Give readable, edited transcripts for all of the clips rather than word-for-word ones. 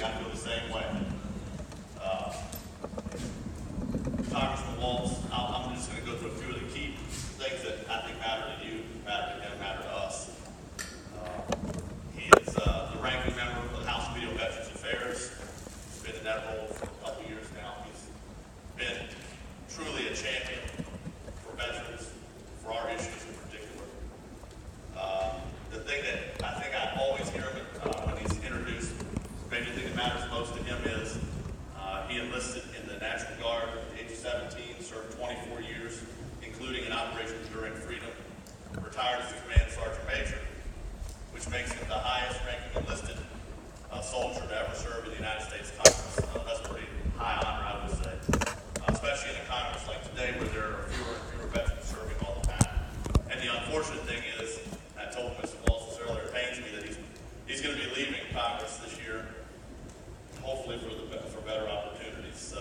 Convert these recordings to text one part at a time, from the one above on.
anything, I feel the same way. Congressman Walz, I'm just going to go through a few of the key things that I think matter to you, matter to him, matter to us. He is the ranking member of the House Committee on Veterans Affairs. He's been in that role for a couple years now. He's been truly a champion for veterans, for our issues in particular. The thing that I think I always hear him when he's introduced, maybe the thing that matters most to him is he enlisted in the National Guard at the age of 17, served 24 years, including in Operation Enduring Freedom, retired as a Command Sergeant Major, which makes him the highest ranking enlisted soldier to ever serve in the United States Congress. That's a pretty high honor, I would say, especially in a Congress like today where there are fewer and fewer veterans serving all the time. And the unfortunate thing is, I told Mr. Walz this earlier, it pains me that he's going to be leaving Congress this year, hopefully for better opportunities. So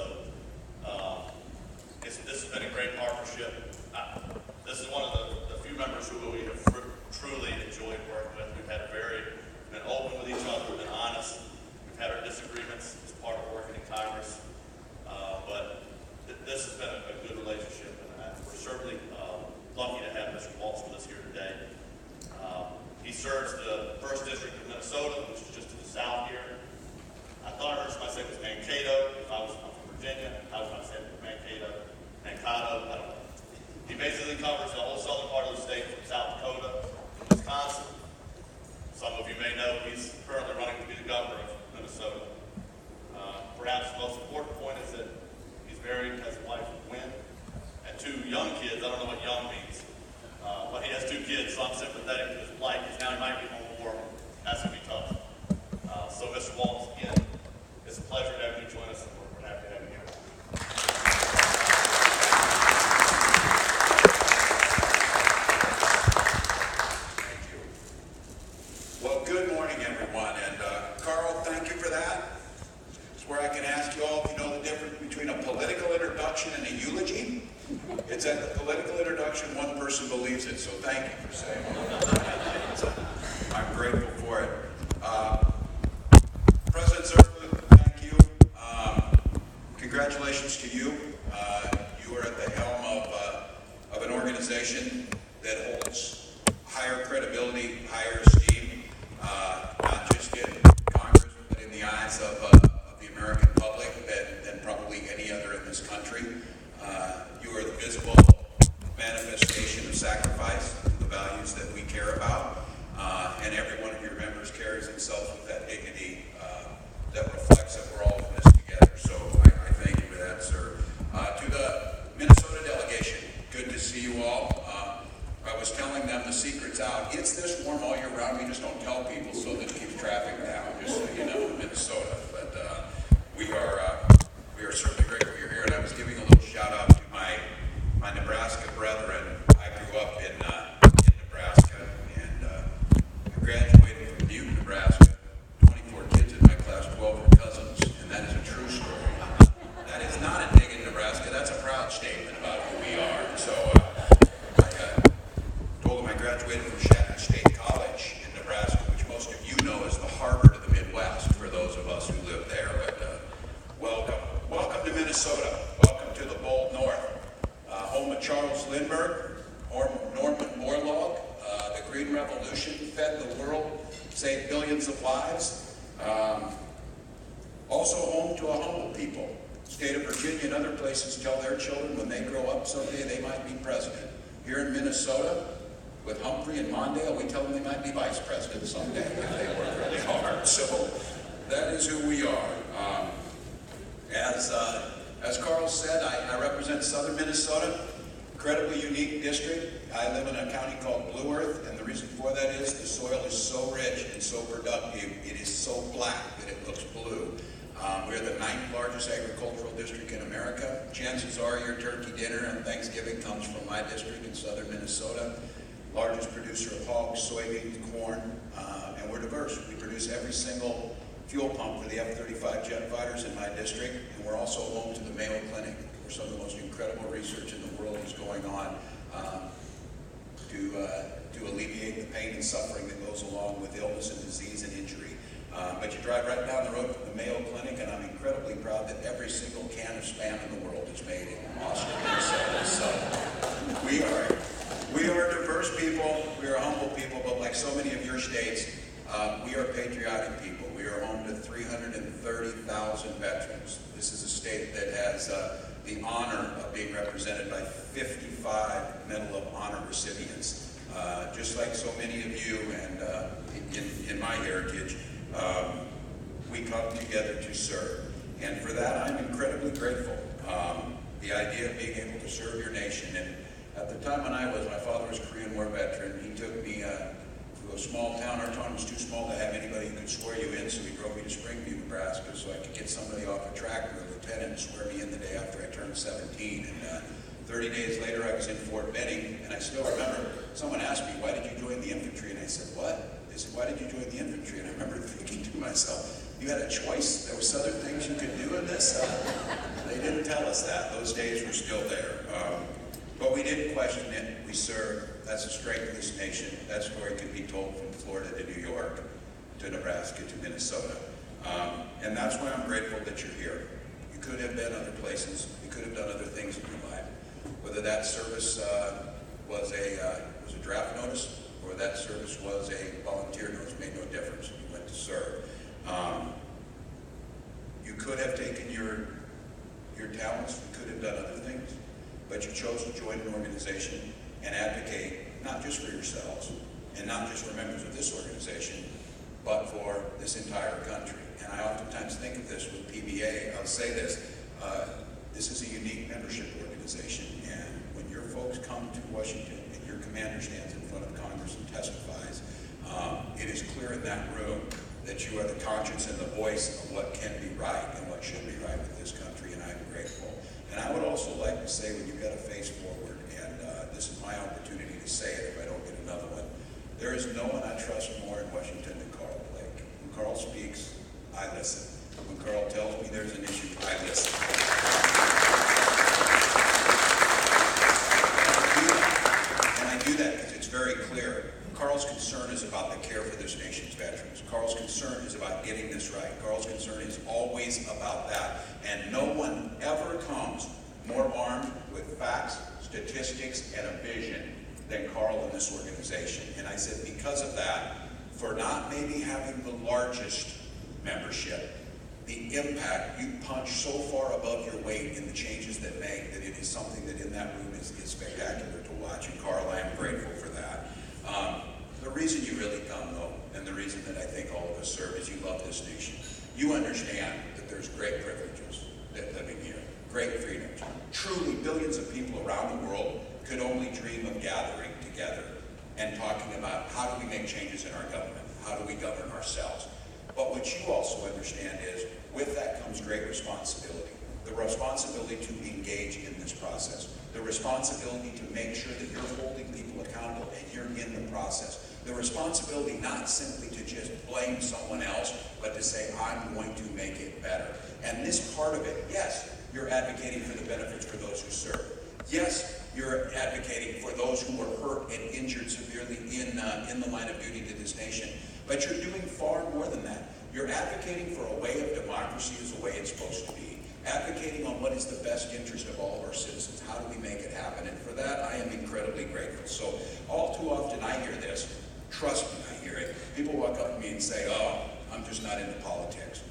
this has been a great partnership. This is one of the few members who we have truly enjoyed working with. We've been open with each other, we've been honest. We've had our disagreements as part of working in Congress. But this has been a good relationship, and we're certainly lucky to have Mr. Walz with us here today. He serves the 1st District of Minnesota, which is just to the south here. I thought I heard somebody say it was Mankato. I'm from Virginia. I was going to say Mankato. I don't know. He basically covers the whole southern part of the state from South Dakota to Wisconsin. Some of you may know he's currently running to be the governor of Minnesota. Perhaps the most important point is that he's married, has a wife, Wynn, and 2 young kids. I don't know what young means, but he has 2 kids, so I'm sympathetic to his plight because now he might be home more. That's going to be tough. So, Mr. Walz, again, it's a pleasure to have you join us, and we're happy to have you here. Thank you. Well, good morning, everyone. And Carl, thank you for that. It's where I can ask you all if you know the difference between a political introduction and a eulogy. It's at the political introduction, one person believes it, so thank you for saying that. I'm grateful for it. President Zerflin, thank you. Congratulations to you. You are at the helm of an organization that holds higher credibility, higher esteem, not just in Congress, but in the eyes of the American public than probably any other in this country. You are the visible manifestation of sacrifice, the values that we care about, and every one of your members carries himself with that dignity that reflects that we're all in this together. So I thank you for that, sir. To the Minnesota delegation, good to see you all. I was telling them the secret's out. It's this warm all year round. We just don't tell people so that it keeps traffic down, just so you know, in Minnesota. But we are certainly grateful you're here. And I was giving a little shout out to my Nebraska brethren. I grew up in Nebraska, and I graduated from Butte, Nebraska. 24 kids in my class, 12 are cousins, and that is a true story. That is not a dig in Nebraska. That's a proud statement about who we are. So I told them I graduated from Shattuck State College in Nebraska, which most of you know is the Harvard of the Midwest for those of us who live there. But welcome to Minnesota. Welcome to the bold North, home of Charles Lindbergh, Norman Borlaug. The Green Revolution fed the world, saved billions of lives. Also home to a humble people. State of Virginia and other places tell their children when they grow up someday they might be president. Here in Minnesota, with Humphrey and Mondale, we tell them they might be vice president someday if they work really hard. So that is who we are. As Carl said, I represent southern Minnesota, incredibly unique district. I live in a county called Blue Earth, and the reason for that is the soil is so rich and so productive. It is so black that it looks blue. We're the 9th largest agricultural district in America. Chances are your turkey dinner and Thanksgiving comes from my district in southern Minnesota. Largest producer of hogs, soybeans, corn, and we're diverse. We produce every single fuel pump for the F-35 jet fighters in my district, and we're also home to the Mayo Clinic, where some of the most incredible research in the world is going on to alleviate the pain and suffering that goes along with illness and disease and injury. But you drive right down the road from the Mayo proud that every single can of Spam in the world is made in Austin, Minnesota. So we are diverse people, we are humble people, but like so many of your states, we are patriotic people. We are home to 330,000 veterans. This is a state that has the honor of being represented by 55 Medal of Honor recipients. Just like so many of you and in my heritage, we come together to serve. And for that, I'm incredibly grateful. The idea of being able to serve your nation. And at the time when my father was a Korean War veteran, he took me to a small town. Our town was too small to have anybody who could swear you in, so he drove me to Springview, Nebraska, so I could get somebody off a tractor, a lieutenant, and swear me in the day after I turned 17. And 30 days later, I was in Fort Benning, and I still remember someone asked me, "Why did you join the infantry?" And I said, "What?" They said, "Why did you join the infantry?" And I remember thinking to myself, you had a choice. There was other things you could do in this. They didn't tell us that. Those days were still there. But we didn't question it. We served. That's the strength of this nation. That story could be told from Florida to New York, to Nebraska, to Minnesota. And that's why I'm grateful that you're here. You could have been other places. You could have done other things in your life. Whether that service was a draft notice or that service was a volunteer notice, made no difference. You went to serve. You could have taken your talents, you could have done other things, but you chose to join an organization and advocate not just for yourselves and not just for members of this organization, but for this entire country. And I oftentimes think of this with PBA. I'll say this, this is a unique membership organization, and when your folks come to Washington and your commander stands in front of Congress and testifies, it is clear in that room that you are the conscience and the voice of what can be right and what should be right with this country, and I'm grateful. And I would also like to say, when you've got a face forward, and this is my opportunity to say it if I don't get another one, there is no one I trust more in Washington than Carl Blake. When Carl speaks, I listen. When Carl tells me there's an issue, I listen. And I do that because it's very clear. Carl's concern is about the care for this nation's veterans. Carl's concern is about getting this right. Carl's concern is always about that. And no one ever comes more armed with facts, statistics, and a vision than Carl in this organization. And I said, because of that, for not maybe having the largest membership, the impact, you punch so far above your weight in the changes that make that it is something that in that room is spectacular to watch. And Carl, I am grateful for that. The reason you really come, though, and the reason that I think all of us serve is you love this nation. You understand that there's great privileges that living here, great freedoms. Truly, billions of people around the world could only dream of gathering together and talking about how do we make changes in our government, how do we govern ourselves. But what you also understand is, with that comes great responsibility. The responsibility to engage in this process. The responsibility to make sure that you're holding people accountable and you're in the process. The responsibility not simply to just blame someone else, but to say, I'm going to make it better. And this part of it, yes, you're advocating for the benefits for those who serve. Yes, you're advocating for those who were hurt and injured severely in the line of duty to this nation. But you're doing far more than that. You're advocating for a way of democracy as a way it's supposed to be. Advocating on what is the best interest of all of our citizens. How do we make it happen? And for that, I am incredibly grateful. So all too often I hear this. Trust me, I hear it. People walk up to me and say, oh, I'm just not into politics.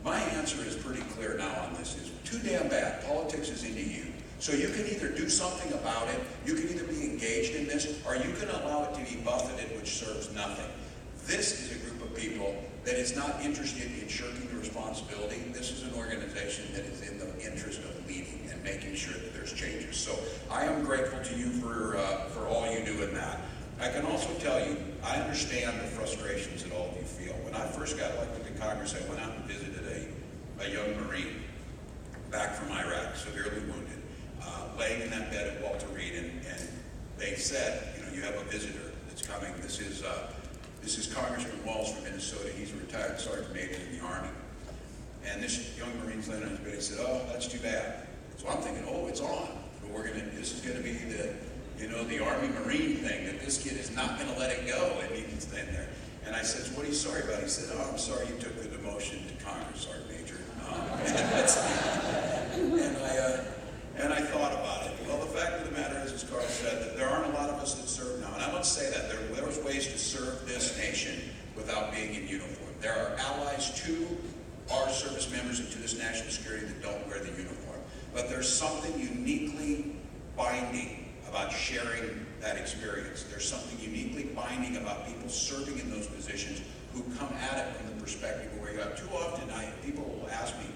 My answer is pretty clear now on this. Is too damn bad. Politics is into you. So you can either do something about it, you can either be engaged in this, or you can allow it to be buffeted, which serves nothing. This is a group of people that is not interested in shirking the responsibility. This is an organization that is in the interest of leading and making sure that there's changes. So I am grateful to you for all you do in that. I can also tell you, I understand the frustrations that all of you feel. When I first got elected to Congress, I went out and visited a young Marine back from Iraq, severely wounded, laying in that bed at Walter Reed, and they said, you have a visitor that's coming. This is Congressman Walz from Minnesota. He's a retired sergeant major in the Army. And this young Marine's laying on his bed. He said, oh, that's too bad. So I'm thinking, oh, it's on. But this is going to be the Army Marine thing, that this kid is not going to let it go, and he can stand there. And I said, what are you sorry about? He said, oh, I'm sorry you took the demotion to Congress, Sergeant Major. And I thought about it. Well, the fact of the matter is, as Carl said, that there aren't a lot of us that serve now. And I must say that there was ways to serve this nation without being in uniform. There are allies to our service members and to this national security that don't wear the uniform. But there's something uniquely binding about sharing that experience. There's something uniquely binding about people serving in those positions who come at it from the perspective of where you are. Too often, people will ask me,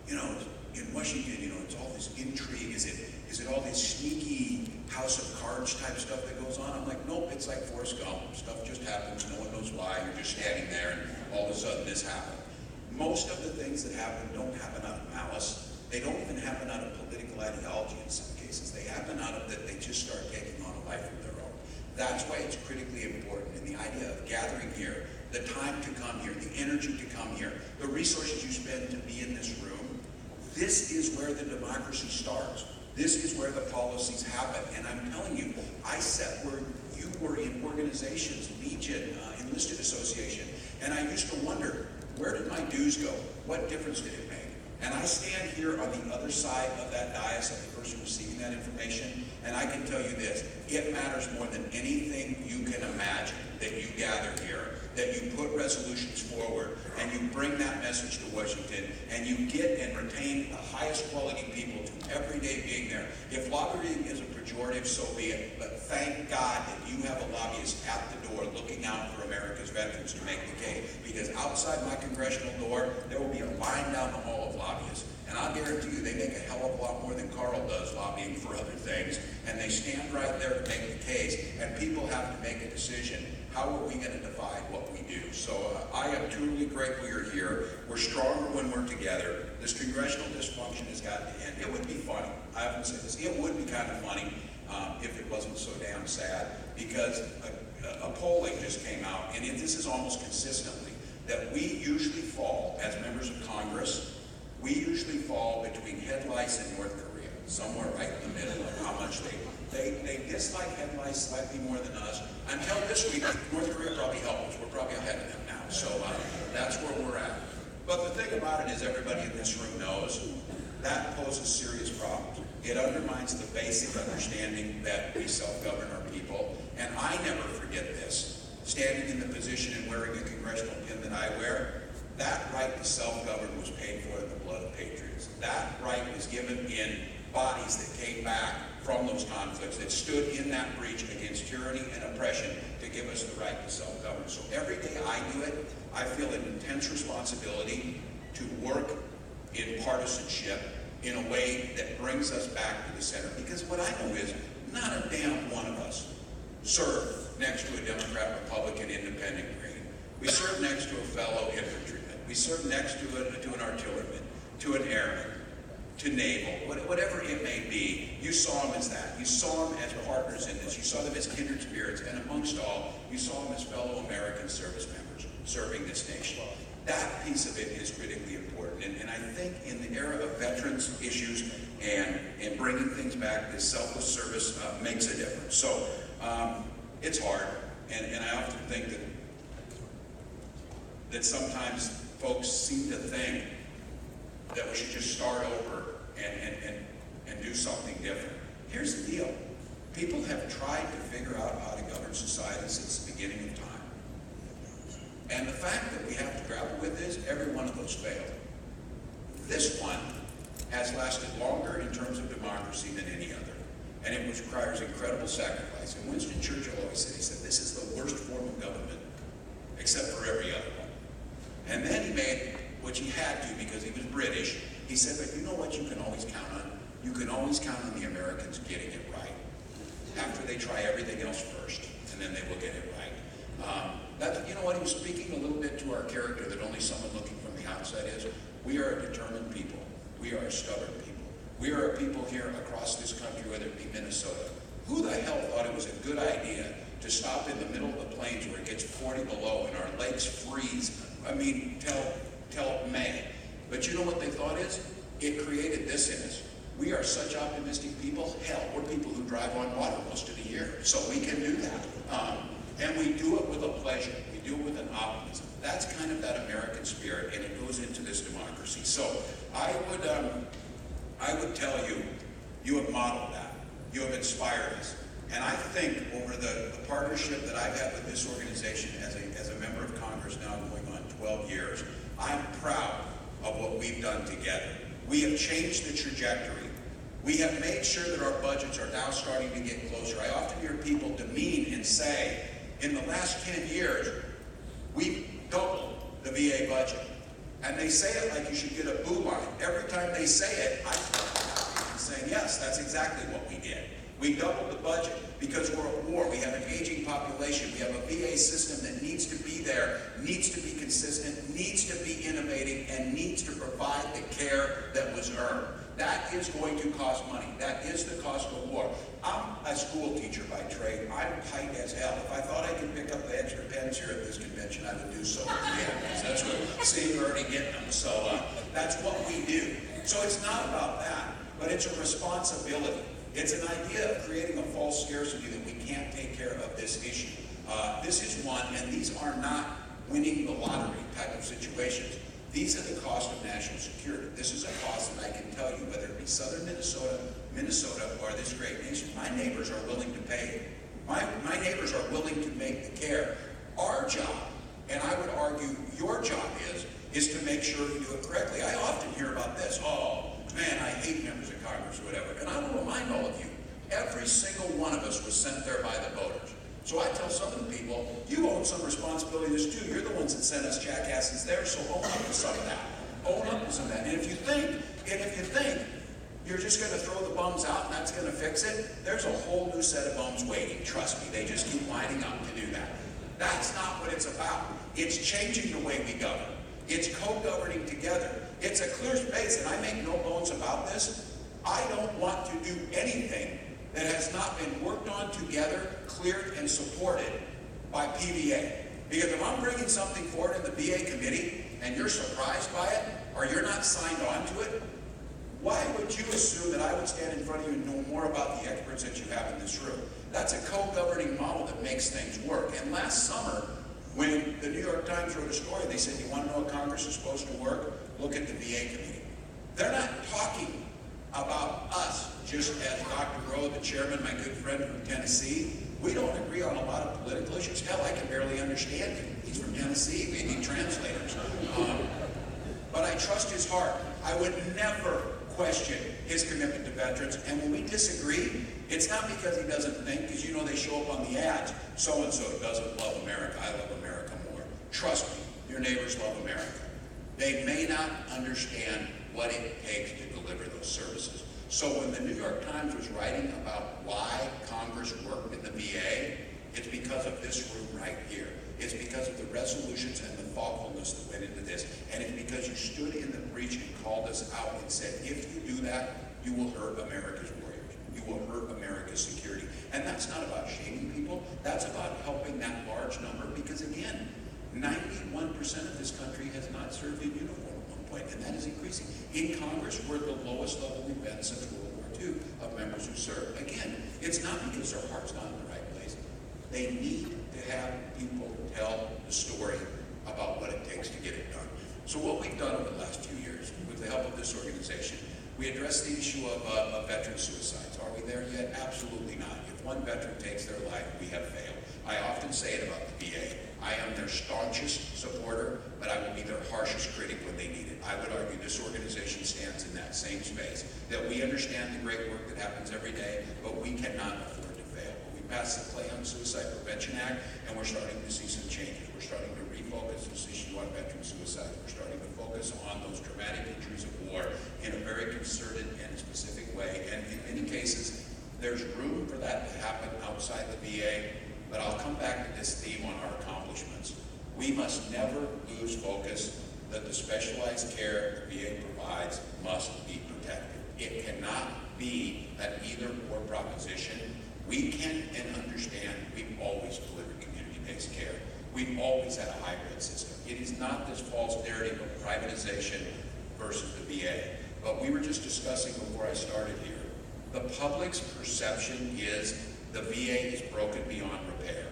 in Washington, it's all this intrigue. Is it all this sneaky House of Cards type stuff that goes on? I'm like, nope, it's like Forrest Gump. Stuff just happens. No one knows why. You're just standing there, and all of a sudden this happened. Most of the things that happen don't happen out of malice. They don't even happen out of political ideology in some cases. They happen out of that they just start taking on a life of their own. That's why it's critically important. And the idea of gathering here, the time to come here, the energy to come here, the resources you spend to be in this room, this is where the democracy starts. This is where the policies happen. And I'm telling you, I sat where you were in organizations, Legion, Enlisted Association, and I used to wonder, where did my dues go? What difference did it make? And I stand here on the other side of that dais of the person receiving that information, and I can tell you this, it matters more than anything you can imagine that you gather here, that you put resolutions forward, and you bring that message to Washington, and you get and retain the highest quality people to every day being there. If lobbying is a pejorative, so be it, but thank God that you have a lobbyist at the door looking out for America's veterans to make the case, because outside my congressional door, there will be a line down the hall of lobbyists. And I'll guarantee you they make a hell of a lot more than Carl does lobbying for other things. And they stand right there to make the case. And people have to make a decision. How are we going to divide what we do? So I am truly grateful you're here. We're stronger when we're together. This congressional dysfunction has got to end. It would be funny. I often say this. It would be kind of funny if it wasn't so damn sad. Because a polling just came out. And this is almost consistently that we usually fall as members of Congress. We usually fall between head lice and North Korea, somewhere right in the middle of how much they dislike head lice slightly more than us. Until this week, North Korea probably helped us. We're probably ahead of them now. So that's where we're at. But the thing about it is everybody in this room knows that poses serious problems. It undermines the basic understanding that we self-govern our people. And I never forget this. Standing in the position and wearing a congressional pin that I wear, that right to self-govern was paid for in the blood of patriots. That right was given in bodies that came back from those conflicts, that stood in that breach against tyranny and oppression to give us the right to self-govern. So every day I do it, I feel an intense responsibility to work in partisanship in a way that brings us back to the center. Because what I know is not a damn one of us serve next to a Democrat, Republican, Independent, Green. We serve next to a fellow infantryman. We serve next to an artilleryman, to an airman, to naval, whatever it may be. You saw them as that. You saw them as partners in this. You saw them as kindred spirits. And amongst all, you saw them as fellow American service members serving this nation. That piece of it is critically important. And I think in the era of veterans issues and bringing things back, this selfless service makes a difference. So it's hard. And I often think that sometimes folks seem to think that we should just start over and do something different. Here's the deal. People have tried to figure out how to govern society since the beginning of time. And the fact that we have to grapple with is every one of those failed. This one has lasted longer in terms of democracy than any other. And it requires incredible sacrifice. And Winston Churchill always said, he said, this is the worst form of government, except for every other one. And then he made, which he had to because he was British, he said, but you know what you can always count on? You can always count on the Americans getting it right. After they try everything else first, and then they will get it right. You know what, he was speaking a little bit to our character that only someone looking from the outside is. We are a determined people. We are a stubborn people. We are a people here across this country, whether it be Minnesota. Who the hell thought it was a good idea to stop in the middle of the plains where it gets 40 below and our lakes freeze, till May? But you know what they thought is? It created this in us. We are such optimistic people. Hell, we're people who drive on water most of the year, so we can do that. And we do it with a pleasure. We do it with an optimism. That's kind of that American spirit, and it goes into this democracy. So I would tell you, you have modeled that. You have inspired us. And I think over the partnership that I've had with this organization as a member of Congress now going on 12 years, I'm proud of what we've done together. We have changed the trajectory. We have made sure that our budgets are now starting to get closer. I often hear people demean and say, in the last 10 years, we've doubled the VA budget. And they say it like you should get a boo line. Every time they say it, I'm saying, yes, that's exactly what we did. We doubled the budget because we're at war. We have an aging population. We have a VA system that needs to be there, needs to be consistent, needs to be innovating, and needs to provide the care that was earned. That is going to cost money. That is the cost of war. I'm a school teacher by trade. I'm tight as hell. If I thought I could pick up the extra pens here at this convention, I would do so. That's what, see, you're already getting them. So that's what we do. So it's not about that, but it's a responsibility. It's an idea of creating a false scarcity that we can't take care of this issue. This is one, and these are not winning the lottery type of situations. These are the cost of national security. This is a cost that I can tell you, whether it be southern Minnesota, or this great nation, my neighbors are willing to pay. My neighbors are willing to make the care. Our job, and I would argue your job is to make sure we do it correctly. I often hear about this, oh, man, I hate members of Congress or whatever. And I will remind all of you, every single one of us was sent there by the voters. So I tell some of the people, you own some responsibility in this too. You're the ones that sent us jackasses there, so own up to some of that. Own up to some of that. And if you think you're just going to throw the bums out and that's going to fix it, there's a whole new set of bums waiting. Trust me, they just keep lining up to do that. That's not what it's about. It's changing the way we govern. It's co-governing together. It's a clear space, and I make no bones about this. I don't want to do anything that has not been worked on together, cleared, and supported by PVA. Because if I'm bringing something forward in the VA committee, and you're surprised by it, or you're not signed on to it, why would you assume that I would stand in front of you and know more about the experts that you have in this room? That's a co-governing model that makes things work. And last summer, when the New York Times wrote a story, they said, you want to know how Congress is supposed to work? Look at the VA committee. They're not talking about us, just as Dr. Rowe, the chairman, my good friend from Tennessee. We don't agree on a lot of political issues. Hell, I can barely understand him. He's from Tennessee. We need translators. But I trust his heart. I would never question his commitment to veterans. And when we disagree, it's not because he doesn't think, because you know they show up on the ads, so-and-so doesn't love America. I love America more. Trust me, your neighbors love America. They may not understand what it takes to deliver those services. So when the New York Times was writing about why Congress worked in the VA, it's because of this room right here. It's because of the resolutions and the thoughtfulness that went into this. And it's because you stood in the breach and called us out and said, if you do that, you will hurt America's warriors. You will hurt America's security. And that's not about shaming people. That's about helping that large number. Because again, 91% of this country has not served in uniform at one point, and that is increasing. In Congress, we're at the lowest level we've been since World War II of members who serve. Again, it's not because their heart's not in the right place. They need to have people tell the story about what it takes to get it done. So what we've done over the last few years, with the help of this organization, we addressed the issue of veteran suicides. Are we there yet? Absolutely not. If one veteran takes their life, we have failed. I often say it about the VA. I am their staunchest supporter, but I will be their harshest critic when they need it. I would argue this organization stands in that same space, that we understand the great work that happens every day, but we cannot afford to fail. We passed the Play on Suicide Prevention Act, and we're starting to see some changes. We're starting to refocus this issue on veteran suicide. We're starting to focus on those traumatic injuries of war in a very concerted and specific way. And in many cases, there's room for that to happen outside the VA. But I'll come back to this theme on our accomplishments. We must never lose focus that the specialized care the VA provides must be protected. It cannot be an either-or proposition. We can and understand we've always delivered community-based care. We've always had a hybrid system. It is not this false narrative of privatization versus the VA. But we were just discussing before I started here, the public's perception is the VA is broken beyond repair.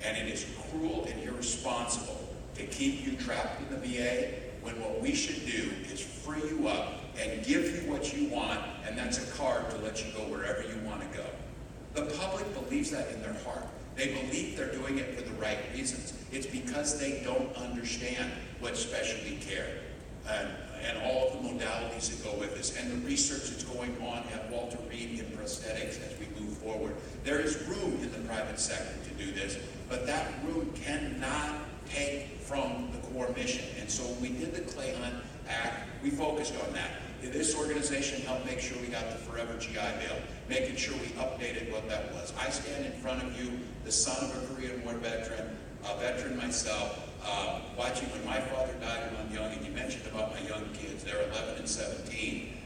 And it is cruel and irresponsible to keep you trapped in the VA when what we should do is free you up and give you what you want, and that's a card to let you go wherever you want to go. The public believes that in their heart. They believe they're doing it for the right reasons. It's because they don't understand what specialty care and all of the modalities that go with this, and the research that's going on at Walter Reed in prosthetics as we move forward. There is room in the private sector to do this, but that room cannot take from the core mission. And so when we did the Clay Hunt Act, we focused on that. This organization helped make sure we got the Forever GI Bill, making sure we updated what that was. I stand in front of you, the son of a Korean War veteran, a veteran myself, watching when my father died when I'm young, and you mentioned about my young kids, they're 11 and 17.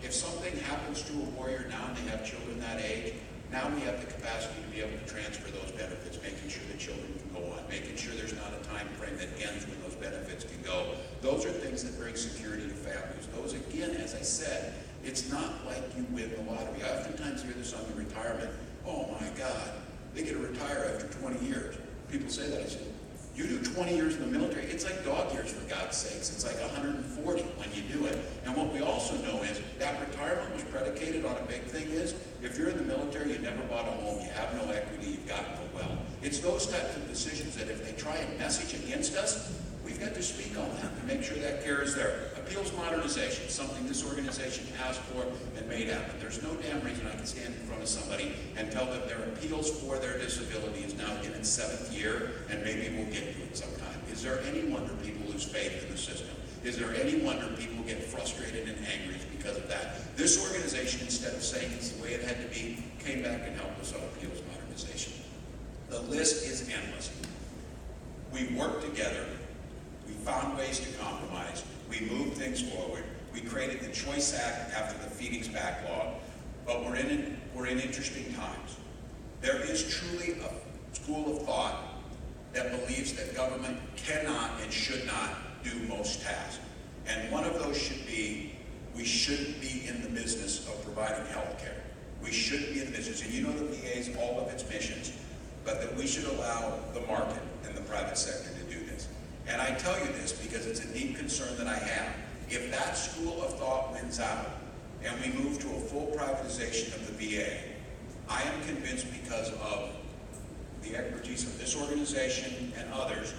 If something happens to a warrior now and they have children that age, now we have the capacity to be able to transfer those benefits, making sure the children can go on, making sure there's not a time frame that ends when those benefits can go. Those are things that bring security to families. Those, again, as I said, it's not like you win the lottery. I oftentimes hear this on the retirement. Oh my God, they get to retire after 20 years. People say that. I say, you do 20 years in the military, it's like dog years, for God's sakes. It's like 140 when you do it. And what we also know is that retirement was predicated on a big thing is, if you're in the military, you never bought a home, you have no equity, you've got no wealth. It's those types of decisions that if they try and message against us, we've got to speak on that to make sure that care is there. Appeals modernization, something this organization asked for and made happen. There's no damn reason I can stand in front of somebody and tell them their appeals for their disability is now in its 7th year, and maybe we'll get to it sometime. Is there any wonder people lose faith in the system? Is there any wonder people get frustrated and angry because of that? This organization, instead of saying it's the way it had to be, came back and helped us on appeals modernization. The list is endless. We worked together. We found ways to compromise. We moved things forward. We created the Choice Act after the Phoenix backlog, but we're in interesting times. There is truly a school of thought that believes that government cannot and should not do most tasks. And one of those should be, we shouldn't be in the business of providing health care. We shouldn't be in the business, and you know the VA's all of its missions, but that we should allow the market and the private sector to do this. And I tell you this because it's a deep concern that I have. If that school of thought wins out and we move to a full privatization of the VA, I am convinced because of the expertise of this organization and others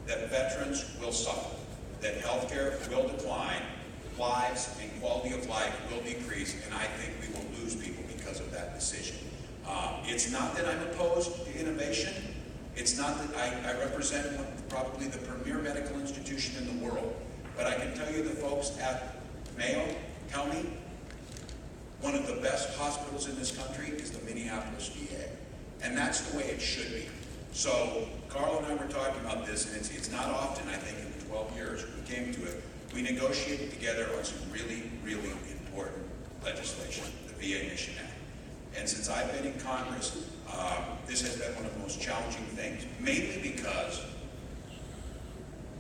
that veterans will suffer, that healthcare will decline, lives and quality of life will decrease, and I think we will lose people because of that decision. It's not that I'm opposed to innovation. It's not that I represent probably the premier medical institution in the world, but I can tell you the folks at Mayo tell me one of the best hospitals in this country is the Minneapolis VA, and that's the way it should be. So Carl and I were talking about this, and it's not often, I think, in the 12 years we came to it, we negotiated together on some really, really important legislation, the VA Mission Act. And since I've been in Congress, this has been one of the most challenging things, mainly because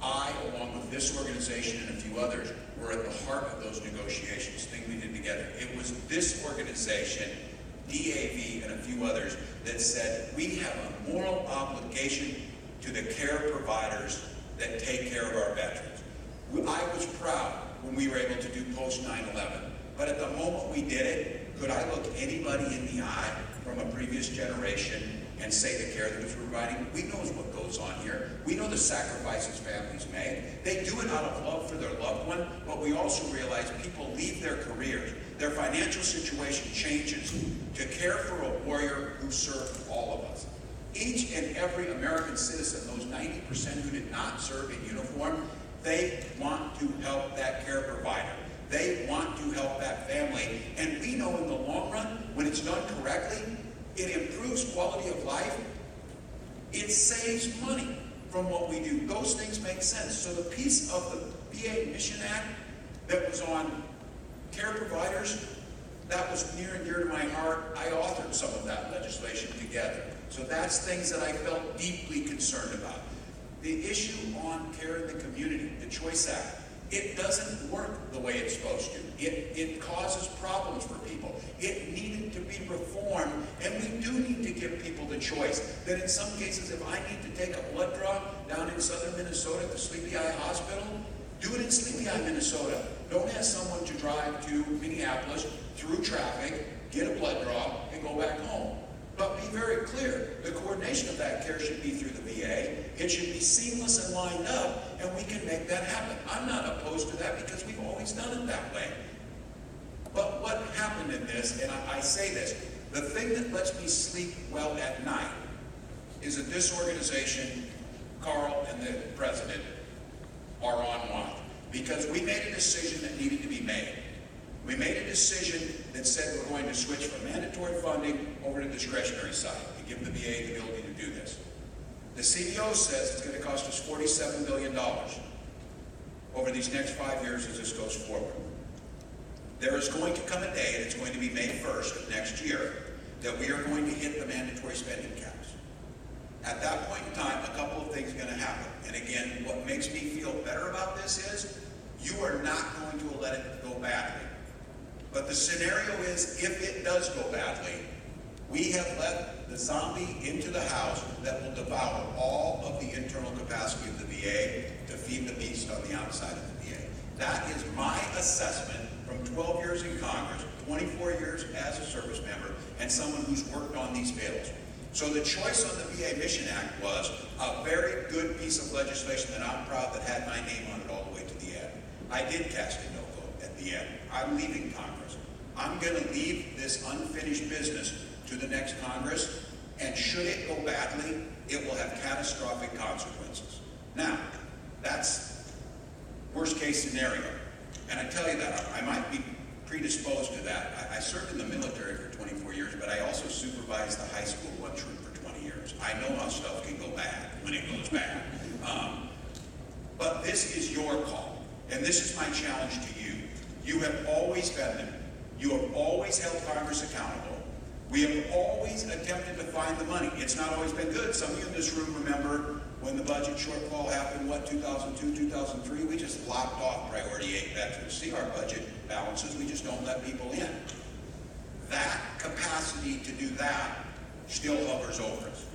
I, along with this organization and a few others, were at the heart of those negotiations, things we did together. It was this organization, DAV and a few others, that said we have a moral obligation to the care providers that take care of our veterans. I was proud when we were able to do post 9/11, but at the moment we did it, could I look anybody in the eye from a previous generation and say the care that was providing? We know what goes on here. We know the sacrifices families make. They do it out of love for their loved one, but we also realize people leave their careers. Their financial situation changes to care for a warrior who served all of us. Each and every American citizen, those 90% who did not serve in uniform, they want to help that care provider. They want to help that family. And we know in the long run, when it's done correctly, it improves quality of life. It saves money from what we do. Those things make sense. So the piece of the VA Mission Act that was on care providers, that was near and dear to my heart. I authored some of that legislation together. So that's things that I felt deeply concerned about. The issue on care in the community, the Choice Act, It doesn't work the way it's supposed to. It causes problems for people. It needed to be reformed, and we do need to give people the choice that in some cases, if I need to take a blood draw down in southern Minnesota at the Sleepy Eye Hospital, do it in Sleepy Eye, Minnesota. Don't ask someone to drive to Minneapolis through traffic, get a blood draw, and go back home. But be very clear, the coordination of that care should be through the VA. It should be seamless and lined up, and we can make that happen. I'm not opposed to that because we've always done it that way. But what happened in this, and I say this, the thing that lets me sleep well at night is that this organization, Carl and the president, are on watch. Because we made a decision that needed to be made. We made a decision that said we're going to switch from mandatory funding over to discretionary side to give the VA the ability to do this. The CBO says it's going to cost us $47 billion over these next 5 years as this goes forward. There is going to come a day, and it's going to be May 1st of next year, that we are going to hit the mandatory spending caps. At that point in time, a couple of things are going to happen. And again, what makes me feel better about this is you are not going to let it go badly. But the scenario is, if it does go badly, we have let the zombie into the house that will devour all of the internal capacity of the VA to feed the beast on the outside of the VA. That is my assessment from 12 years in Congress, 24 years as a service member, and someone who's worked on these bills. So the choice on the VA Mission Act was a very good piece of legislation that I'm proud that had my name on it all the way to the end. I did cast a no vote at the end. I'm leaving Congress. I'm going to leave this unfinished business to the next Congress, and should it go badly, it will have catastrophic consequences. Now, that's worst case scenario. And I tell you that, I might be predisposed to that. I served in the military for 24 years, but I also supervised the high school one troop for 20 years. I know how stuff can go bad when it goes bad. But this is your call, and this is my challenge to you. You have always been there. You have always held Congress accountable. We have always attempted to find the money. It's not always been good. Some of you in this room remember when the budget shortfall happened, 2002, 2003, we just locked off Priority 8 veterans. See our budget balances, we just don't let people in. That capacity to do that still hovers over us.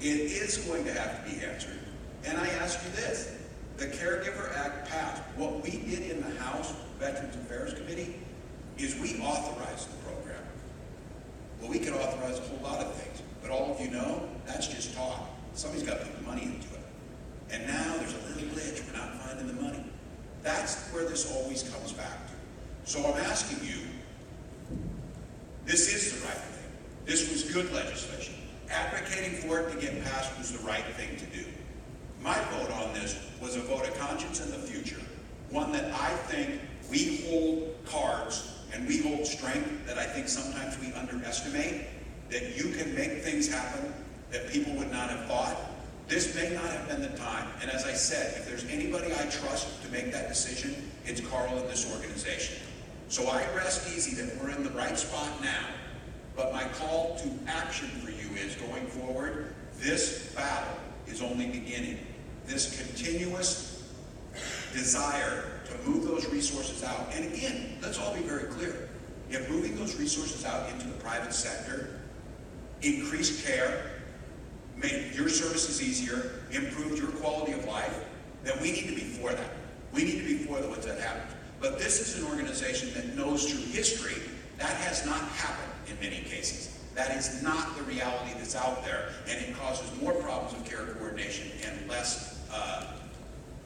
It is going to have to be answered. And I ask you this, the Caregiver Act passed. What we did in the House Veterans Affairs Committee is we authorized the program. Well, we could authorize a whole lot of things, but all of you know, that's just talk. Somebody's got to put the money into it. And now there's a little glitch, we're not finding the money. That's where this always comes back to. So I'm asking you, this is the right thing. This was good legislation. Advocating for it to get passed was the right thing to do. My vote on this was a vote of conscience in the future, one that I think we hold cards and we hold strength that I think sometimes we underestimate, that you can make things happen that people would not have thought. This may not have been the time. And as I said, if there's anybody I trust to make that decision, it's Carl and this organization. So I rest easy that we're in the right spot now. But my call to action for you is, going forward, this battle is only beginning. This continuous desire to move those resources out. And again, let's all be very clear. If moving those resources out into the private sector increased care, made your services easier, improved your quality of life, then we need to be for that. We need to be for the ones that happen. But this is an organization that knows through history that has not happened in many cases. That is not the reality that's out there, and it causes more problems of care coordination and less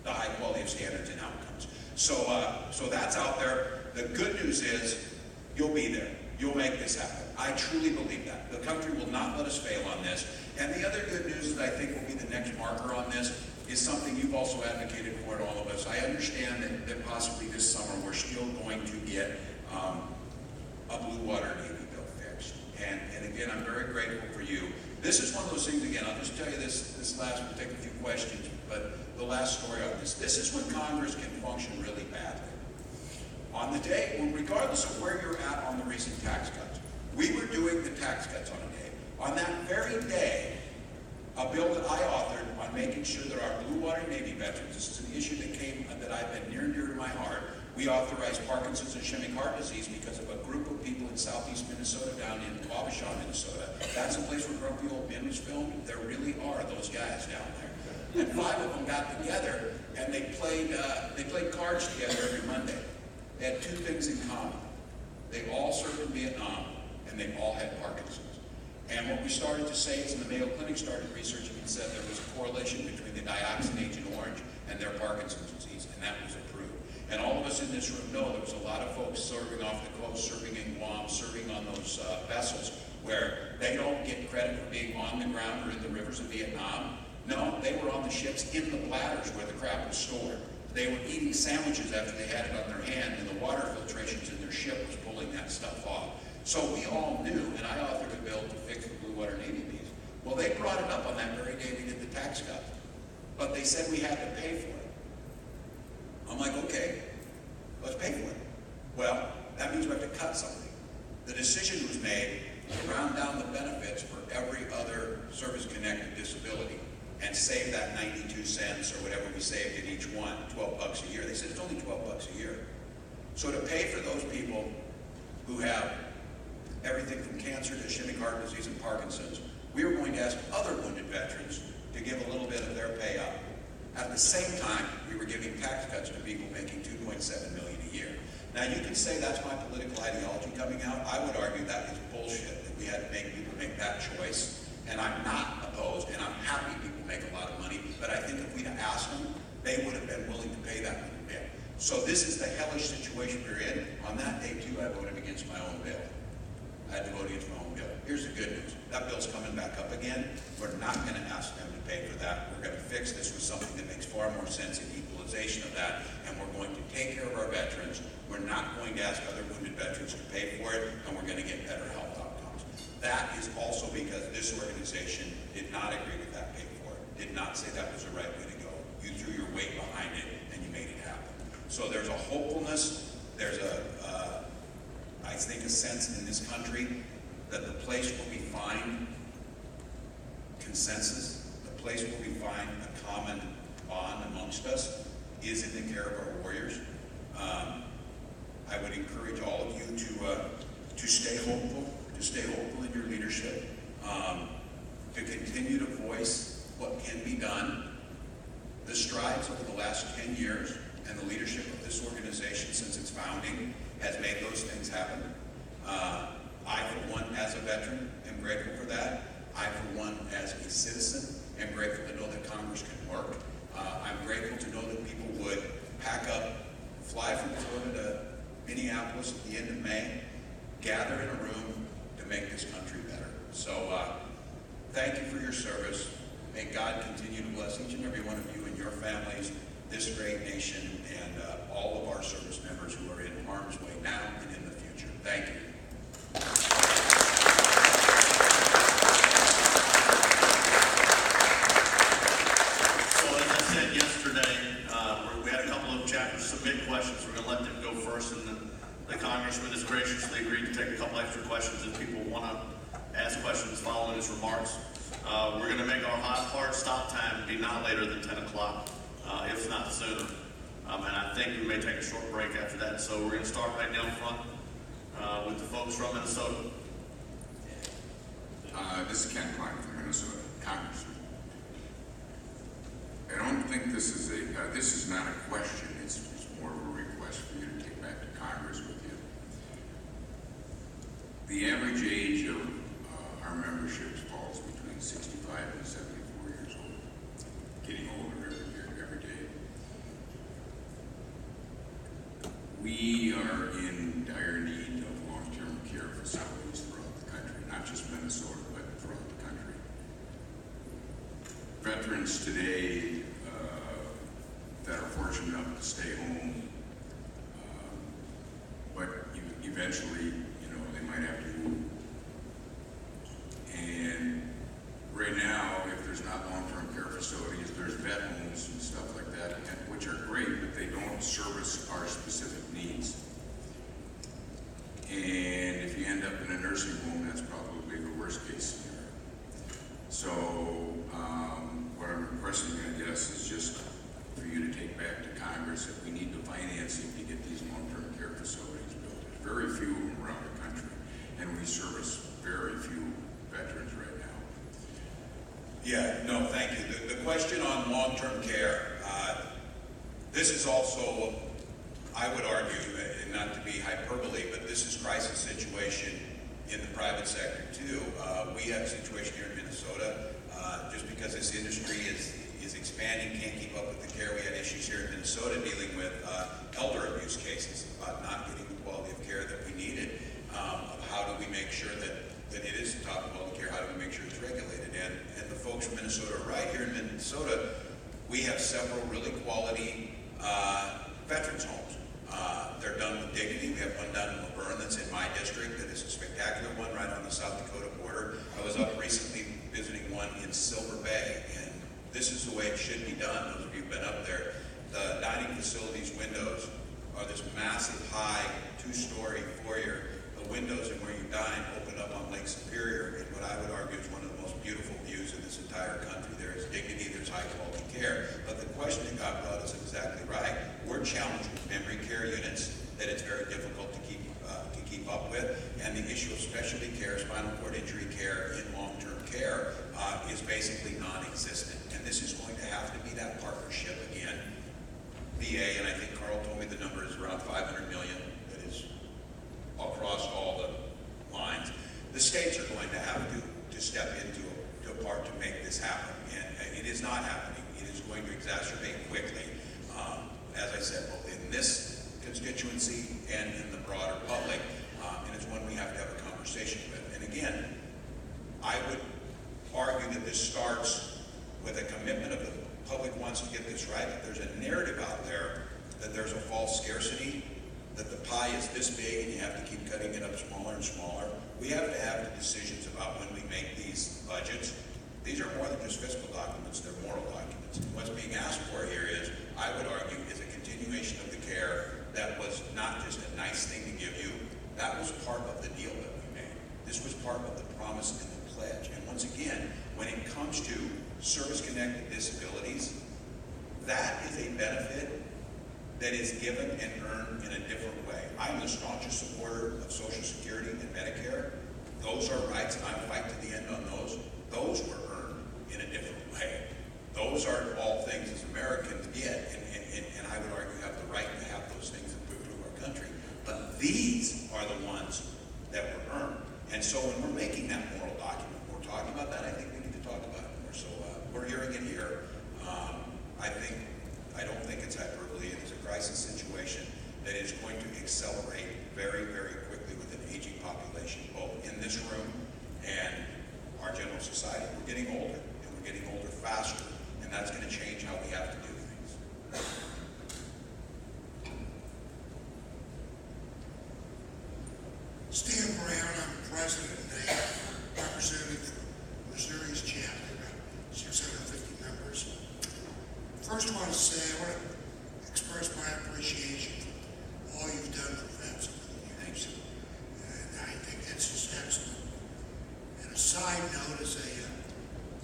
the high quality of standards and outcomes. So that's out there. The good news is you'll be there. You'll make this happen. I truly believe that. The country will not let us fail on this. And the other good news that I think will be the next marker on this is something you've also advocated for in all of us. I understand that possibly this summer we're still going to get a Blue Water Navy bill fixed. And again, I'm very grateful for you. This is one of those things, again, I'll just tell you this last, we'll take a few questions, but the last story on this. This is when Congress can function really badly. On the day, well, regardless of where you're at on the recent tax cuts, we were doing the tax cuts on a day. On that very day, a bill that I authored on making sure that our Blue Water Navy veterans, this is an issue that I've been near and dear to my heart, We authorized Parkinson's and ischemic heart disease because of a group of people in southeast Minnesota down in Wabasha, Minnesota. That's a place where Grumpy Old Men was filmed. There really are those guys down there. And 5 of them got together and they played cards together every Monday. They had 2 things in common. They all served in Vietnam and they all had Parkinson's. And what we started to say is, in the Mayo Clinic started researching and said there was a correlation between the dioxin Agent Orange and their Parkinson's disease, and that was approved. And all of us in this room know there was a lot of folks serving off the coast, serving in Guam, serving on those vessels where they don't get credit for being on the ground or in the rivers of Vietnam. No, they were on the ships in the bladders where the crap was stored. They were eating sandwiches after they had it on their hand, and the water filtrations in their ship was pulling that stuff off. So we all knew, and I authored a bill to fix the Blue Water Navy bees. Well, they brought it up on that very day we did the tax cut, but they said we had to pay for it. I'm like, okay, let's pay for it. Well, that means we have to cut something. The decision was made to round down the benefits for every other service-connected disability and save that 92 cents or whatever we saved in each one, $12 a year. They said it's only $12 a year. So to pay for those people who have everything from cancer to ischemic heart disease and Parkinson's, we were going to ask other wounded veterans to give a little bit of their pay up. At the same time, we were giving tax cuts to people making $2.7 million a year. Now, you can say that's my political ideology coming out. I would argue that is bullshit, that we had to make people make that choice. And I'm not opposed, and I'm happy people make a lot of money, but I think if we'd have asked them, they would have been willing to pay that little bit. So this is the hellish situation we're in. On that day, too, I voted against my own bill. I had to vote against my own bill. Here's the good news. That bill's coming back up again. We're not going to ask them to pay for that. We're going to fix this with something that makes far more sense in equalization of that, and we're going to take care of our veterans. We're not going to ask other wounded veterans to pay for it, and we're going to get better health outcomes. That is also because this organization did not agree with that pay for it, did not say that was the right way to go. You threw your weight behind it, and you made it happen. So there's a hopefulness, there's I think a sense in this country that the place where we find consensus, the place where we find a common bond amongst us is in the care of our warriors. I would encourage all of you to stay hopeful in your leadership, to continue to voice what can be done. The strides over the last 10 years and the leadership of this organization since its founding has made those things happen. I, for one, as a veteran, am grateful for that. I, for one, as a citizen, am grateful to know that Congress can work. I'm grateful to know that people would pack up, fly from Florida to Minneapolis at the end of May, gather in a room to make this country better. So thank you for your service. May God continue to bless each and every one of you and your families, this great nation, and all of our service members who are in harm's way now and in the future. Thank you. So as I said yesterday, we had a couple of chapters submit questions. We're going to let them go first, and then the congressman has graciously agreed to take a couple extra questions if people want to ask questions following his remarks. We're going to make our hard stop time be not later than 10 o'clock, if not sooner. And I think we may take a short break after that. So we're going to start right down front with the folks from Minnesota. This is Ken Klein from Minnesota, Congressman. I don't think this is this is not a question. It's more of a request for you to take back to Congress with you. The average age of our memberships falls between 65 and 74 years old, getting older every day. We are in dire need of long-term care facilities throughout the country, not just Minnesota, but throughout the country. Veterans today that are fortunate enough to stay home, but eventually, they might have to move. And right now, if there's not long-term care facilities, there's vet homes and stuff like that, which are great, but they don't service our specific needs. And if you end up in a nursing home, that's probably the worst case scenario. So what I'm requesting, I guess, is just for you to take back to Congress that we need the financing to get these few of them around the country, and we service very few veterans right now. Yeah, no, thank you. The question on long-term care, this is also, I would argue, and not to be hyperbole, but this is crisis situation in the private sector too. We have a situation here in Minnesota, just because this industry is expanding, can't keep up with the care. We had issues here in Minnesota dealing with elder abuse cases, about not getting the quality of care that we needed. Of how do we make sure that it is top quality care? How do we make sure it's regulated? And the folks from Minnesota are right. Here in Minnesota, we have several really quality veterans homes. They're done with dignity. We have one down in Laverne that's in my district that is a spectacular one right on the South Dakota border. I was up recently visiting one in Silver Bay, and this is the way it should be done. Those of you who've been up there, the dining facilities windows are this massive high 2-story foyer. The windows and where you dine open up on Lake Superior, and what I would argue is one of the most beautiful views in this entire country. There is dignity, there's high quality care, but the question that got brought is exactly right. We're challenged with memory care units that it's very difficult to keep up with, and the issue of specialty care, spinal cord injury care in long-term care is basically non-existent, and this is going to have to be that partnership again. VA, and I think Carl told me the number is around $500 million. That is across all the lines. The states are going to have to step into a part to make this happen, and it is not happening. It is going to exacerbate quickly, as I said, both in this constituency and in the broader public, and it's one we have to have a conversation with. And again, I would argue that this starts with a commitment of the public wants to get this right, but there's a narrative out there that there's a false scarcity, that the pie is this big and you have to keep cutting it up smaller and smaller. We have to have the decisions about when we make these budgets. These are more than just fiscal documents, they're moral documents. And what's being asked for here is, I would argue, is a continuation of the care that was not just a nice thing to give you. That was part of the deal that we made. This was part of the promise and the pledge. And once again, when it comes to service-connected disabilities, that is a benefit that is given and earned in a different way. I'm the staunchest supporter of Social Security and Medicare. Those are rights, and I fight to the end on those. Those were earned in a different way. Those are all things as Americans get, and I would argue have the right to have those things that improve our country. But these are the ones that were earned. And so when we're making that moral document, we're talking about that, I think we need to talk about it more. So we're hearing it here. I don't think it's hyperbole. It is a crisis situation that is going to accelerate very, very quickly with an aging population, both in this room and our general society. We're getting older, and we're getting older faster, and that's going to change how we have to do things. Stan Brown, I'm president and representative from Missouri's chapter, about 650 members. First, I want to say, I want to express my appreciation for all you've done for vets over the years. And I think it's just excellent. And a side note, as a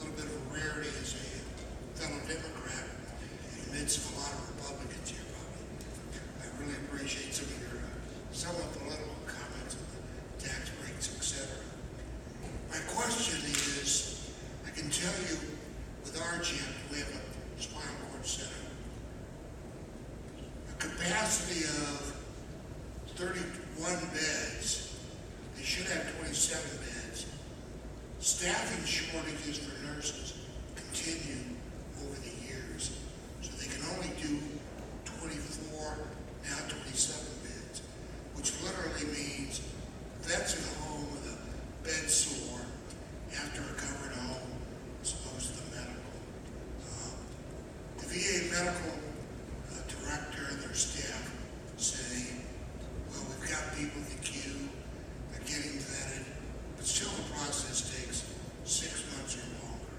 little bit of a rarity as a fellow Democrat in the midst of a lot of Republicans here, probably, I really appreciate some of your somewhat political comments on the tax breaks, etc. My question is, I can tell you with our chapter, we have a spinal cord center, a capacity of 31 beds. They should have 27 beds. Staffing shortages for nurses continue over the years, so they can only do 24, now 27 beds, which literally means vets at home with a bed sore after a covered home as opposed to the medical. The VA medical director and their staff say, well, we've got people in the queue, they're getting vetted, but still the process takes 6 months or longer.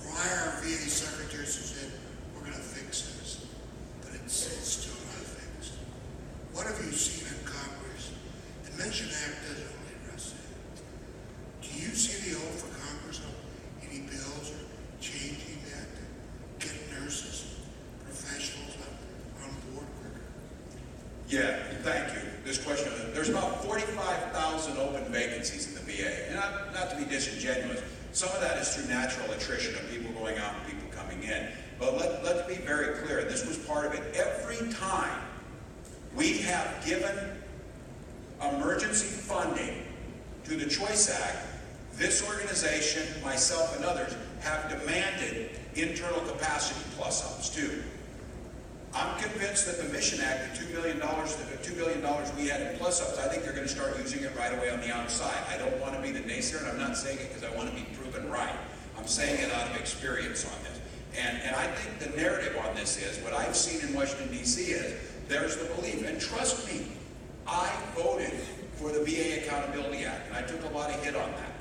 Prior VA secretaries have said, we're going to fix this, but it's still not fixed. What have you seen in Congress? The Mention Act doesn't really address that. Do you see the hope for Congress on any bills or changing that to get nurses, professionals on board quicker? Yeah, thank you. this question. There's about 45,000 open vacancies in the VA. And not to be disingenuous, some of that is through natural attrition of people going out and people coming in. But let's be very clear, and this was part of it. Every time we have given emergency funding to the Choice Act, this organization, myself and others, have demanded internal capacity plus-ups too. I'm convinced that the Mission Act, the $2 billion we had in plus-ups, I think they're going to start using it right away on the outside. I don't want to be the naysayer, and I'm not saying it because I want to be proven right. I'm saying it out of experience on this. And I think the narrative on this is, what I've seen in Washington, D.C. is, there's the belief, and trust me, I voted for the VA Accountability Act, and I took a lot of hit on that.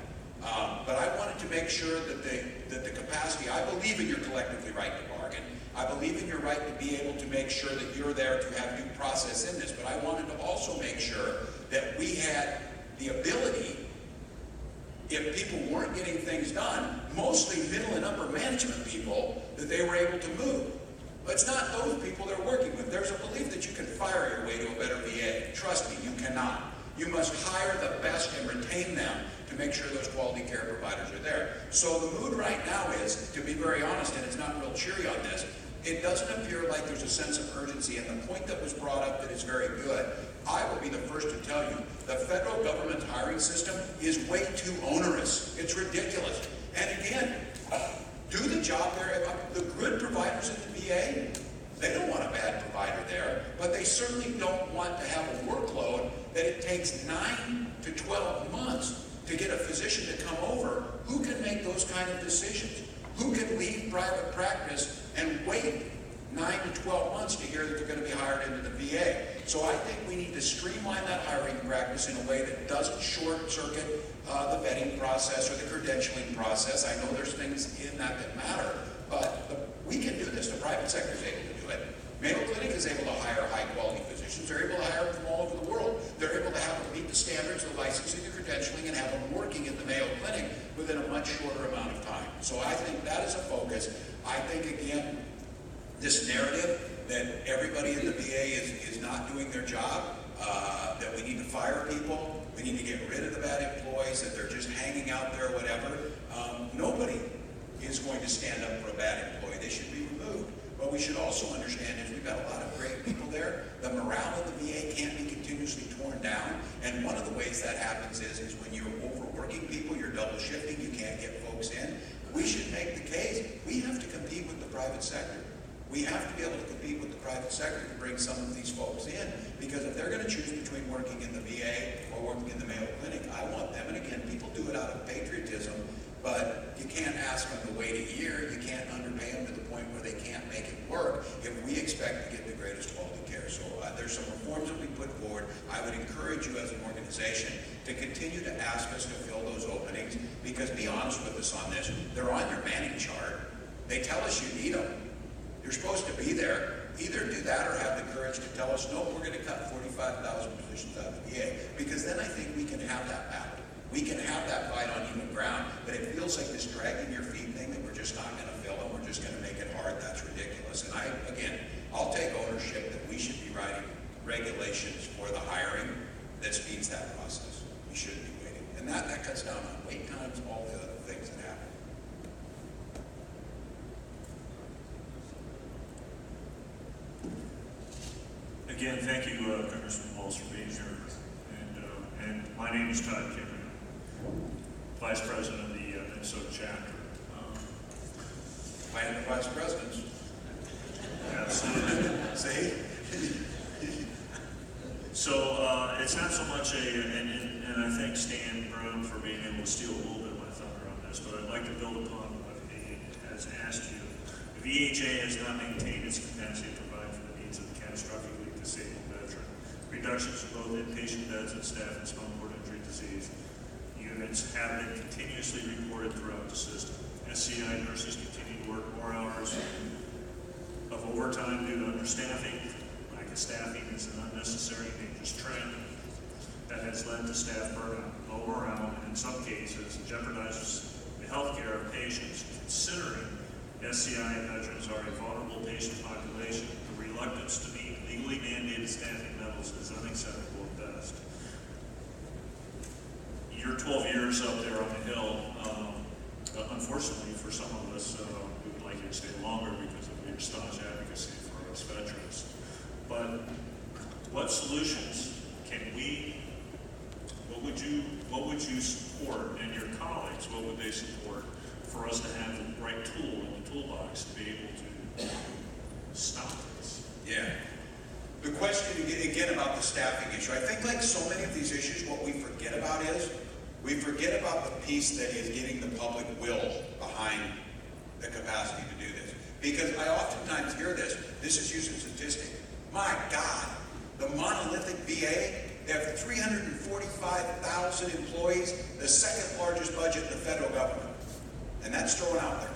But I wanted to make sure that the capacity, I believe in your collectively right to bargain. I believe in your right to be able to make sure that you're there to have due process in this, but I wanted to also make sure that we had the ability, if people weren't getting things done, mostly middle and upper management people, that they were able to move. But it's not those people they're working with. There's a belief that you can fire your way to a better VA. Trust me, you cannot. You must hire the best and retain them to make sure those quality care providers are there. So the mood right now is, to be very honest, and it's not real cheery on this, it doesn't appear like there's a sense of urgency. And the point that was brought up that is very good, I will be the first to tell you, the federal government's hiring system is way too onerous. It's ridiculous. And again, do the job there. The good providers in the VA, they don't want a bad provider there, but they certainly don't want to have a workload that it takes 9 to 12 months to get a physician to come over. Who can make those kind of decisions? Who can leave private practice and wait 9 to 12 months to hear that they're going to be hired into the VA? So I think we need to streamline that hiring practice in a way that doesn't short-circuit the vetting process or the credentialing process. I know there's things in that matter, but we can do this. The private sector is able to do it. Mayo Clinic is able to hire high-quality physicians. They're able to hire them from all over the world. They're able to have them meet the standards of licensing and credentialing and have them working at the Mayo Clinic within a much shorter amount of time. So I think that is a focus. I think, again, this narrative that everybody in the VA is not doing their job, that we need to fire people, we need to get rid of the bad employees, that they're just hanging out there, whatever. Nobody is going to stand up for a bad employee. They should be removed. But we should also understand is we've got a lot of great people there. The morale of the VA can't be continuously torn down. And one of the ways that happens is when you're overworking people, you're double shifting, you can't get folks in. We should make the case. We have to compete with the private sector. We have to be able to compete with the private sector to bring some of these folks in, because if they're going to choose between working in the VA or working in the Mayo Clinic, I want them. And again, people do it out of patriotism, but you can't ask them to wait a year. You can't underpay them to the point where they can't make it work if we expect to get the greatest quality care. So there's some reforms that we put forward. I would encourage you as an organization to continue to ask us to fill those openings, because be honest with us on this. They're on your manning chart. They tell us you need them. You're supposed to be there. Either do that or have the courage to tell us, no, we're going to cut 45,000 positions out of the VA, because then I think we can have that battle. We can have that fight on even ground, but it feels like this dragging your feet thing that we're just not going to fill and we're just going to make it hard. That's ridiculous. And I'll take ownership that we should be writing regulations for the hiring that speeds that process. We shouldn't be waiting. And that cuts down on wait times, all the other things that happen. Again, thank you, Congressman Walz, for being here. And my name is Todd Kimmer, Vice President of the Minnesota chapter. I am the Vice President. Absolutely. See? So it's not so much and I thank Stan Brown for being able to steal a little bit of my thunder on this, but I'd like to build upon what he has asked you. The VHA has not maintained its capacity to provide for the needs of the catastrophically disabled veteran. Reductions in both inpatient beds and staff and spinal cord injury disease units have been continuously reported throughout the system. SCI nurses continue to work more hours of overtime due to understaffing. Lack of staffing is an unnecessary and dangerous trend that has led to staff burnout, low morale, and in some cases jeopardizes the health care of patients. Considering SCI veterans are a vulnerable patient population, the reluctance to meet legally mandated staffing levels is unacceptable at best. Your 12 years up there on the Hill, unfortunately for some of us, we would like you to stay longer because of your staunch advocacy for us veterans. But what solutions can we, what would you support, and your colleagues, what would they support for us to have the right tool in the toolbox to be able to stop this? Yeah. The question again about the staffing issue, I think like so many of these issues, what we forget about is, we forget about the piece that is getting the public will behind the capacity to do this. Because I oftentimes hear this is used as a statistic. My God, the monolithic VA, they have 345,000 employees, the second largest budget in the federal government. And that's thrown out there.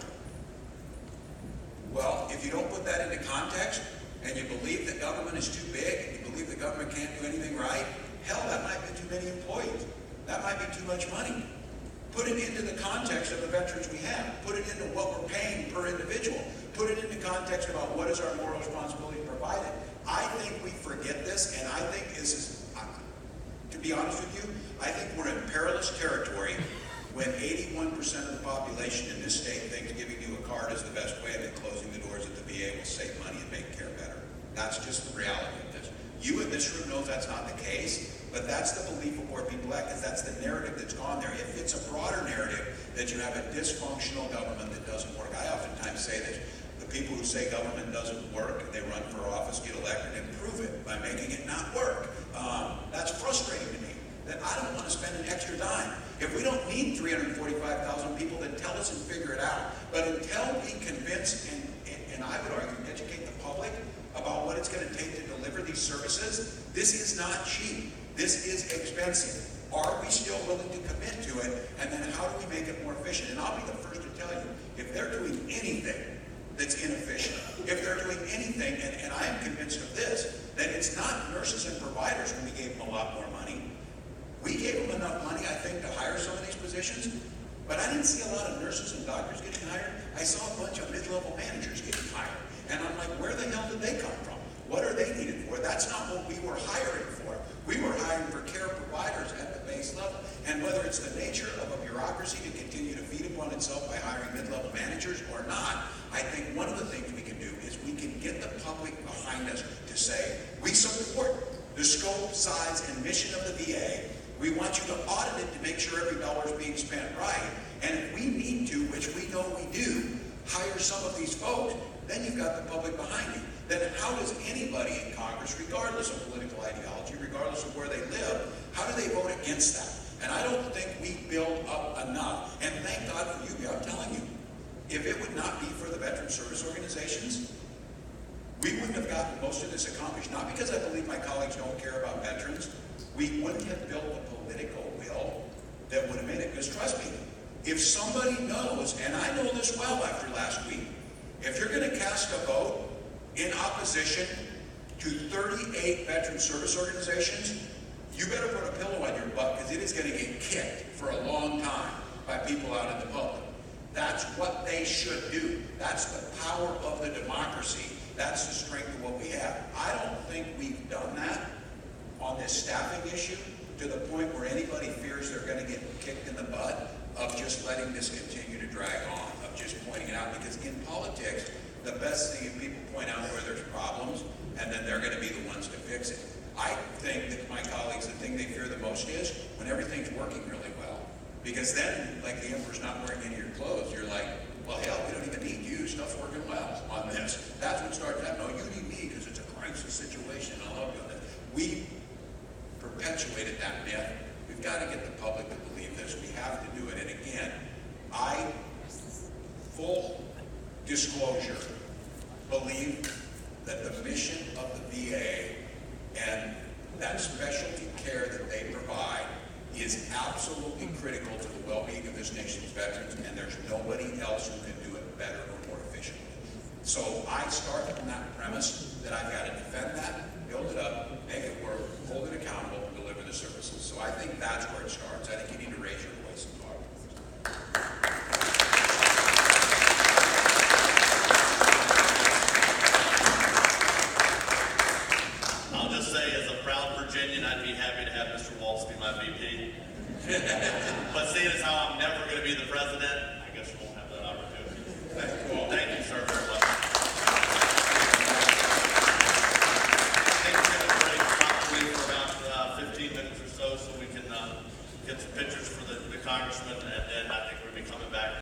Well, if you don't put that into context, and you believe that government is too big, and you believe the government can't do anything right, hell, that might be too many employees. That might be too much money. Put it into the context of the veterans we have. Put it into what we're paying per individual. Put it into context about what is our moral responsibility provided. I think we forget this, and I think this is, to be honest with you, I think we're in perilous territory when 81% of the population in this state thinks giving you a card is the best way, and then closing the doors at the VA will save money and make care better. That's just the reality of this. You in this room know that's not the case, but that's the belief of where people act, because that's the narrative that's gone there. If it's a broader narrative that you have a dysfunctional government that doesn't work, I oftentimes say that the people who say government doesn't work, and they run for office, get elected, and prove it by making it not work. That's frustrating to me, that I don't want to spend an extra dime. If we don't need 345,000 people, then tell us and figure it out. But until we convince, and I would argue, educate the public about what it's going to take to deliver these services, this is not cheap. This is expensive. Are we still willing to commit to it? And then how do we make it more efficient? And I'll be the first to tell you, if they're doing anything that's inefficient, if they're doing anything, and I am convinced of this, that it's not nurses and providers when we gave them a lot more money. We gave them enough money, I think, to hire some of these positions, but I didn't see a lot of nurses and doctors getting hired. I saw a bunch of mid-level managers getting hired. And I'm like, where the hell did they come from? What are they needed for? That's not what we were hiring for. We were hiring for care providers at the base level. And whether it's the nature of a bureaucracy to continue to feed upon itself by hiring mid-level managers or not, I think one of the things we can do is we can get the public behind us to say, we support the scope, size, and mission of the VA. We want you to audit it to make sure every dollar is being spent right. And if we need to, which we know we do, hire some of these folks, then you've got the public behind you. Then how does anybody in Congress, regardless of political ideology, regardless of where they live, how do they vote against that? And I don't think we build up enough. And thank God for you. I'm telling you, if it would not be for the veteran service organizations, we wouldn't have gotten most of this accomplished. Not because I believe my colleagues don't care about veterans. We wouldn't have built the political will that would have made it. Because trust me, if somebody knows, and I know this well after last week, if you're going to cast a vote in opposition to 38 veteran service organizations, you better put a pillow on your butt, because it is going to get kicked for a long time by people out in the public. That's what they should do. That's the power of the democracy. That's the strength of what we have. I don't think we've done that on this staffing issue to the point where anybody fears they're going to get kicked in the butt of just letting this continue to drag on, of just pointing it out. Because in politics, the best thing is people point out where there's problems, and then they're going to be the ones to fix it. I think that my colleagues, the thing they fear the most is when everything's working really well. Because then, like the emperor's not wearing any of your clothes, you're like, well, hell, we don't even need you. Stuff's working well on this. That's what starts happening. No, you need me because it's a crisis situation. I'll help you on this. We perpetuated that myth. We've got to get the public to believe this. We have to do it. And again, full disclosure, believe that the mission of the VA and that specialty care that they provide is absolutely critical to the well-being of this nation's veterans, and there's nobody else who can do it better or more efficiently. So I start from that premise that I've got to defend that, build it up, make it work, hold it accountable, and deliver the services. So I think that's where it starts. I think you need to raise your voice and talk. I'll just say, as a proud my VP. But seeing as how I'm never going to be the president, I guess you won't have that opportunity. Thank you, sir, very much. Thank you, everybody, probably for about 15 minutes or so we can get some pictures for the congressman, and then I think we'll be coming back.